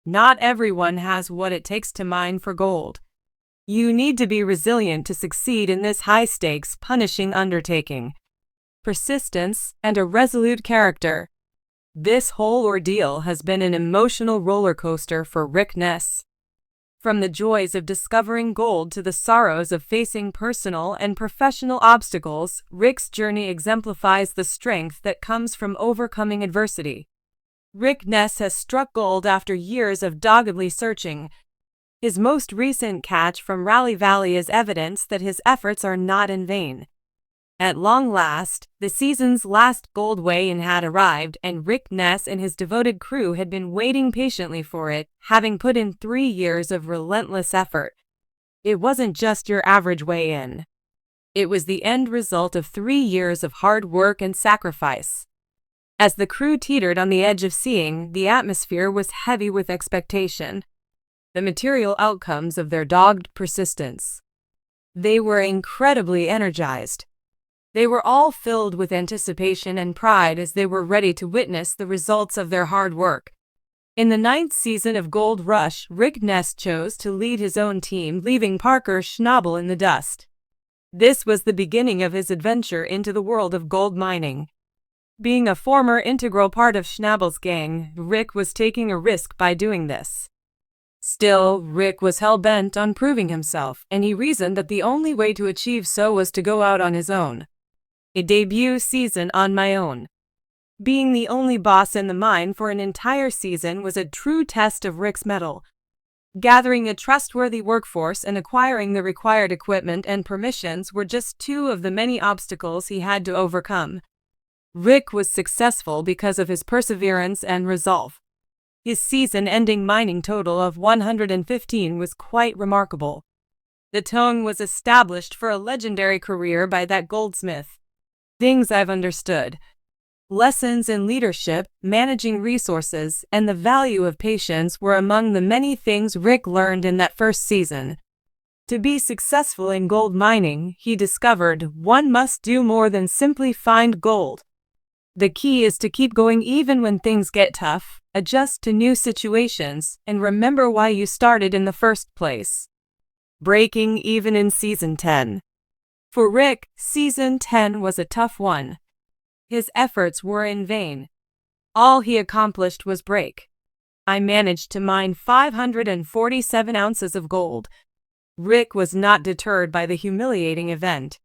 Not everyone has what it takes to mine for gold. You need to be resilient to succeed in this high-stakes, punishing undertaking. Persistence and a resolute character. This whole ordeal has been an emotional roller coaster for Rick Ness. From the joys of discovering gold to the sorrows of facing personal and professional obstacles, Rick's journey exemplifies the strength that comes from overcoming adversity. Rick Ness has struck gold after years of doggedly searching. His most recent catch from Raleigh Valley is evidence that his efforts are not in vain. At long last, the season's last gold weigh-in had arrived, and Rick Ness and his devoted crew had been waiting patiently for it, having put in 3 years of relentless effort. It wasn't just your average weigh-in. It was the end result of 3 years of hard work and sacrifice. As the crew teetered on the edge of seeing, the atmosphere was heavy with expectation. The material outcomes of their dogged persistence. They were incredibly energized. They were all filled with anticipation and pride as they were ready to witness the results of their hard work. In the 9th season of Gold Rush, Rick Ness chose to lead his own team, leaving Parker Schnabel in the dust. This was the beginning of his adventure into the world of gold mining. Being a former integral part of Schnabel's gang, Rick was taking a risk by doing this. Still, Rick was hell-bent on proving himself, and he reasoned that the only way to achieve so was to go out on his own. A debut season on my own. Being the only boss in the mine for an entire season was a true test of Rick's mettle. Gathering a trustworthy workforce and acquiring the required equipment and permissions were just 2 of the many obstacles he had to overcome. Rick was successful because of his perseverance and resolve. His season-ending mining total of 115 was quite remarkable. The tone was established for a legendary career by that goldsmith. Things I've understood. Lessons in leadership, managing resources, and the value of patience were among the many things Rick learned in that first season. To be successful in gold mining, he discovered, one must do more than simply find gold. The key is to keep going even when things get tough, adjust to new situations, and remember why you started in the first place. Breaking even in Season 10. For Rick, Season 10 was a tough one. His efforts were in vain. All he accomplished was break. I managed to mine 547 ounces of gold. Rick was not deterred by the humiliating event.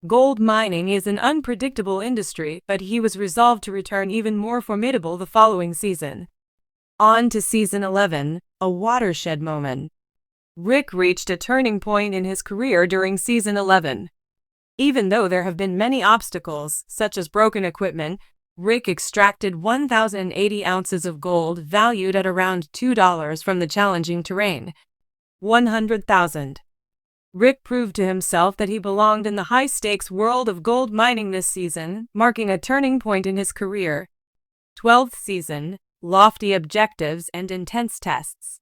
Gold mining is an unpredictable industry, but he was resolved to return even more formidable the following season. On to Season 11, a watershed moment. Rick reached a turning point in his career during Season 11. Even though there have been many obstacles, such as broken equipment, Rick extracted 1,080 ounces of gold valued at around $2 from the challenging terrain. 100,000. Rick proved to himself that he belonged in the high-stakes world of gold mining this season, marking a turning point in his career. 12th season, lofty objectives and intense tests.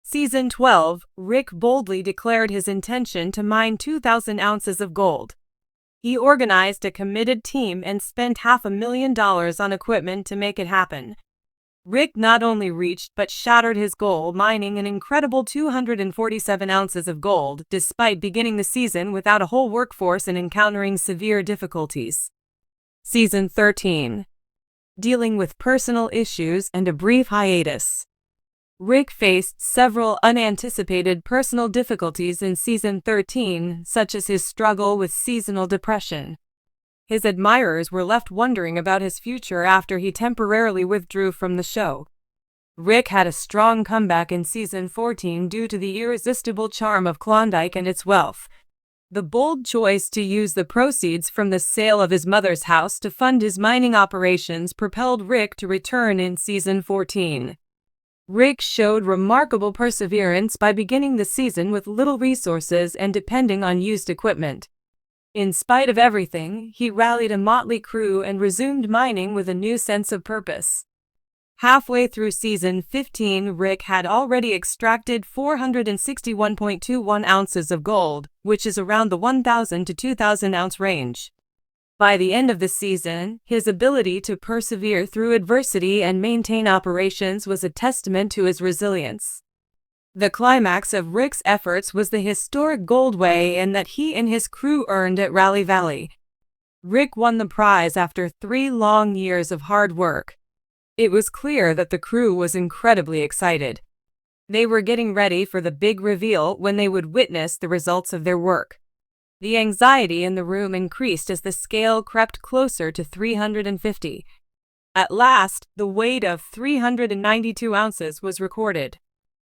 Season 12, Rick boldly declared his intention to mine 2,000 ounces of gold. He organized a committed team and spent $500,000 on equipment to make it happen. Rick not only reached but shattered his goal, mining an incredible 247 ounces of gold, despite beginning the season without a whole workforce and encountering severe difficulties. Season 13. Dealing with personal issues and a brief hiatus. Rick faced several unanticipated personal difficulties in Season 13, such as his struggle with seasonal depression. His admirers were left wondering about his future after he temporarily withdrew from the show. Rick had a strong comeback in Season 14 due to the irresistible charm of Klondike and its wealth. The bold choice to use the proceeds from the sale of his mother's house to fund his mining operations propelled Rick to return in Season 14. Rick showed remarkable perseverance by beginning the season with little resources and depending on used equipment. In spite of everything, he rallied a motley crew and resumed mining with a new sense of purpose. Halfway through Season 15, Rick had already extracted 461.21 ounces of gold, which is around the 1,000 to 2,000 ounce range. By the end of the season, his ability to persevere through adversity and maintain operations was a testament to his resilience. The climax of Rick's efforts was the historic gold weigh-in that he and his crew earned at Rally Valley. Rick won the prize after 3 long years of hard work. It was clear that the crew was incredibly excited. They were getting ready for the big reveal when they would witness the results of their work. The anxiety in the room increased as the scale crept closer to 350. At last, the weight of 392 ounces was recorded.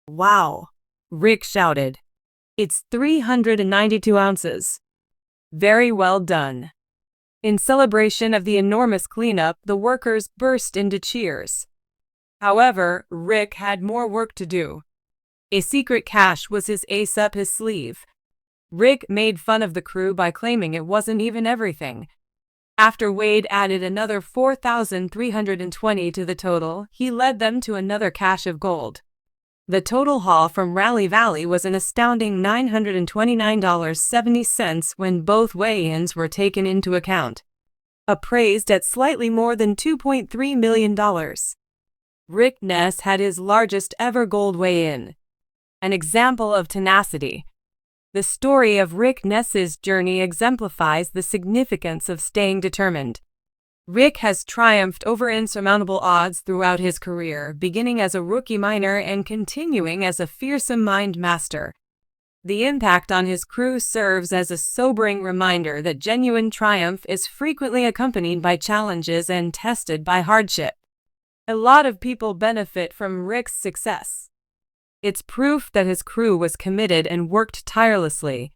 "Wow!" Rick shouted. "It's 392 ounces. Very well done." In celebration of the enormous cleanup, the workers burst into cheers. However, Rick had more work to do. A secret cache was his ace up his sleeve. Rick made fun of the crew by claiming it wasn't even everything. After Wade added another 4,320 to the total, he led them to another cache of gold. The total haul from Rally Valley was an astounding $929.70 when both weigh-ins were taken into account, appraised at slightly more than $2.3 million. Rick Ness had his largest ever gold weigh-in. An example of tenacity. The story of Rick Ness's journey exemplifies the significance of staying determined. Rick has triumphed over insurmountable odds throughout his career, beginning as a rookie miner and continuing as a fearsome mind master. The impact on his crew serves as a sobering reminder that genuine triumph is frequently accompanied by challenges and tested by hardship. A lot of people benefit from Rick's success. It's proof that his crew was committed and worked tirelessly.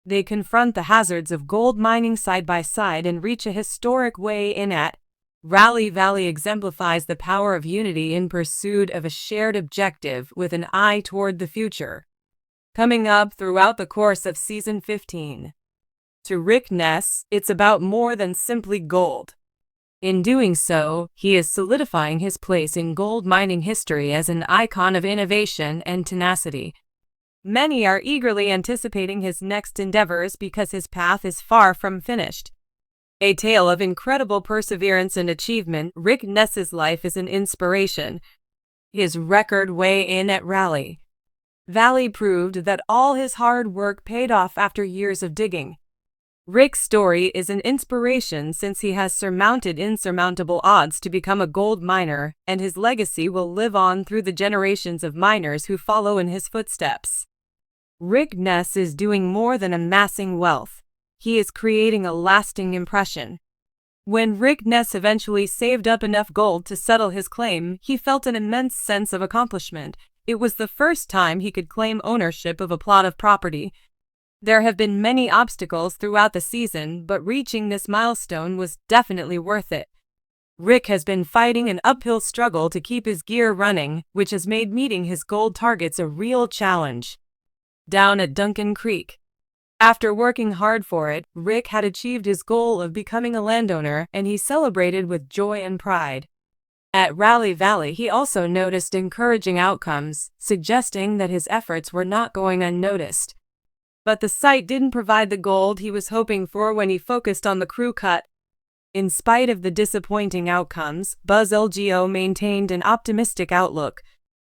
They confront the hazards of gold mining side by side and reach a historic weigh-in at Rally Valley exemplifies the power of unity in pursuit of a shared objective with an eye toward the future. Coming up throughout the course of Season 15. To Rick Ness, it's about more than simply gold. In doing so, he is solidifying his place in gold mining history as an icon of innovation and tenacity. Many are eagerly anticipating his next endeavors because his path is far from finished. A tale of incredible perseverance and achievement, Rick Ness's life is an inspiration. His record weigh-in at Rally Valley proved that all his hard work paid off after years of digging. Rick's story is an inspiration since he has surmounted insurmountable odds to become a gold miner, and his legacy will live on through the generations of miners who follow in his footsteps. Rick Ness is doing more than amassing wealth. He is creating a lasting impression. When Rick Ness eventually saved up enough gold to settle his claim, he felt an immense sense of accomplishment. It was the first time he could claim ownership of a plot of property. There have been many obstacles throughout the season, but reaching this milestone was definitely worth it. Rick has been fighting an uphill struggle to keep his gear running, which has made meeting his gold targets a real challenge. Down at Duncan Creek. After working hard for it, Rick had achieved his goal of becoming a landowner, and he celebrated with joy and pride. At Rally Valley, he also noticed encouraging outcomes, suggesting that his efforts were not going unnoticed. But the site didn't provide the gold he was hoping for when he focused on the crew cut. In spite of the disappointing outcomes, Buzz LGO maintained an optimistic outlook.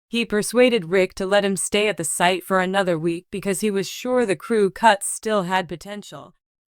He persuaded Rick to let him stay at the site for another week because he was sure the crew cuts still had potential.